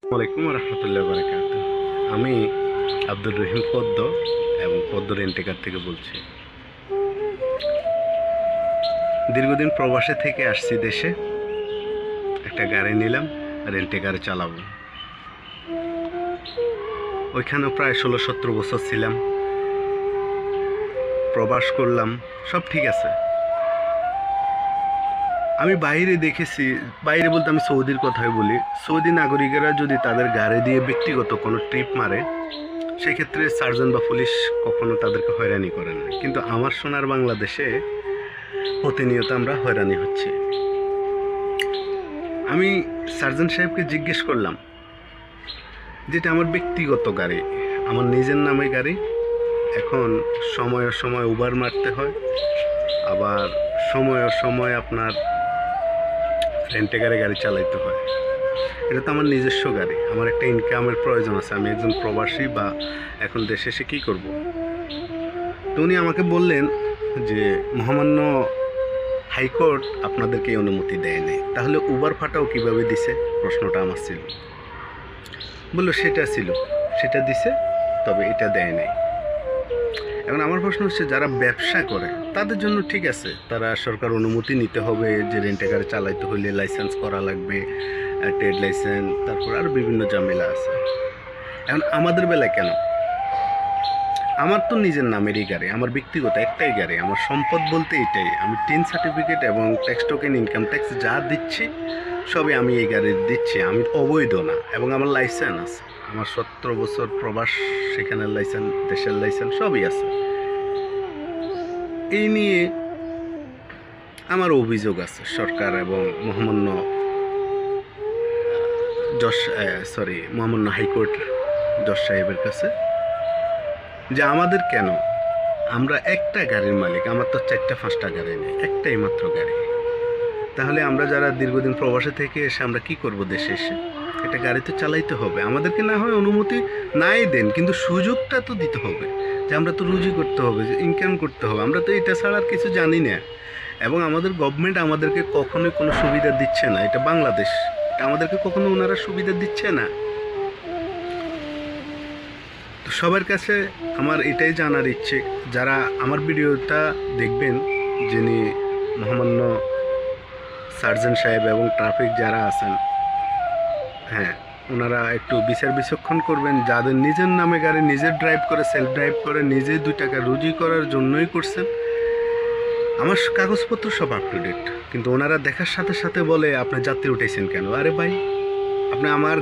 ওয়ালাইকুম রহমতুল্লাহ বারাকাত। আমি আব্দুর রহিম পদ্ম এবং পদ্ম রেন্টেকার থেকে বলছি। দীর্ঘদিন প্রবাসে থেকে আসছি দেশে। একটা গাড়ি নিলাম, রেন্টেকারে চালাবো। ওইখানেও প্রায় 16-17 বছর ছিলাম, প্রবাস করলাম, সব ঠিক আছে। আমি বাইরে দেখেছি, বাইরে বলতে আমি সৌদির কথাই বলি, সৌদি নাগরিকেরা যদি তাদের গাড়ি দিয়ে ব্যক্তিগত কোনো ট্রিপ মারে, সেক্ষেত্রে সার্জন বা পুলিশ কখনো তাদেরকে হয়রানি করে না। কিন্তু আমার সোনার বাংলাদেশে প্রতিনিয়ত আমরা হয়রানি হচ্ছি। আমি সার্জন সাহেবকে জিজ্ঞেস করলাম, যেটা আমার ব্যক্তিগত গাড়ি, আমার নিজের নামে গাড়ি, এখন সময় সময় উবার মারতে হয়, আবার সময় আপনার রেন্টেকারে গাড়ি চালাইতে হয়। এটা তো আমার নিজস্ব গাড়ি, আমার একটা ইনকামের প্রয়োজন আছে। আমি একজন প্রবাসী, বা এখন দেশে এসে কী করব। তো উনি আমাকে বললেন যে মহামান্য হাইকোর্ট আপনাদেরকে এই অনুমতি দেয় নাই। তাহলে উবার ফাটাও কিভাবে দিছে, প্রশ্নটা আমার ছিল। বললো সেটা দিছে, তবে এটা দেয় নাই। এখন আমার প্রশ্ন হচ্ছে, যারা ব্যবসা করে তাদের জন্য ঠিক আছে, তারা সরকার অনুমতি নিতে হবে যে রেন্টেকারে চালাইতে হলে লাইসেন্স করা লাগবে, ট্রেড লাইসেন্স, তারপর আর বিভিন্ন ঝামেলা আছে। এখন আমাদের বেলায় কেন? আমার তো নিজের নামেরই গাড়ি, আমার ব্যক্তিগত একটাই গাড়ি, আমার সম্পদ বলতে এটাই। আমি টিন সার্টিফিকেট এবং ট্যাক্স টোকেন, ইনকাম ট্যাক্স যা দিচ্ছি সবই আমি এই গাড়ির দিচ্ছি। আমি অবৈধ না, এবং আমার লাইসেন্স আছে। আমার 17 বছর প্রবাস, সেখানের লাইসেন্স, দেশের লাইসেন্স সবই আছে। এই নিয়ে আমার অভিযোগ আছে সরকার এবং মহামান্য হাইকোর্ট জজ সাহেবের কাছে, যে আমাদের কেন, আমরা একটা গাড়ির মালিক, আমার তো 4-5টা গাড়ি নেই, একটাই মাত্র গাড়ি। তাহলে আমরা যারা দীর্ঘদিন প্রবাসে থেকে এসে আমরা কি করব দেশে এসে? একটা গাড়ি তো চালাইতে হবে। আমাদেরকে না হয় অনুমতি নাই দেন, কিন্তু সুযোগটা তো দিতে হবে, যে আমরা তো রুজি করতে হবে, ইনকাম করতে হবে। আমরা তো এটা ছাড়া আর কিছু জানি না। এবং আমাদের গভর্নমেন্ট আমাদেরকে কখনোই কোনো সুবিধা দিচ্ছে না। এটা বাংলাদেশ, এটা আমাদেরকে কখনো ওনারা সুবিধা দিচ্ছে না। তো সবার কাছে আমার এটাই জানার ইচ্ছে, যারা আমার ভিডিওটা দেখবেন, যিনি মহামান্য সার্জন সাহেব এবং ট্রাফিক যারা আছেন, হ্যাঁ, ওনারা একটু বিচার বিচক্ষণ করবেন। যাদের নিজের নামে গাড়ি, নিজের ড্রাইভ করে, সেলফ ড্রাইভ করে, নিজে 2 টাকা রুজি করার জন্যই করছেন। আমার কাগজপত্র সব আপ টু ডেট, কিন্তু ওনারা দেখার সাথে সাথে বলে আপনি যাত্রী উঠেছেন কেন? আরে ভাই, আপনি আমার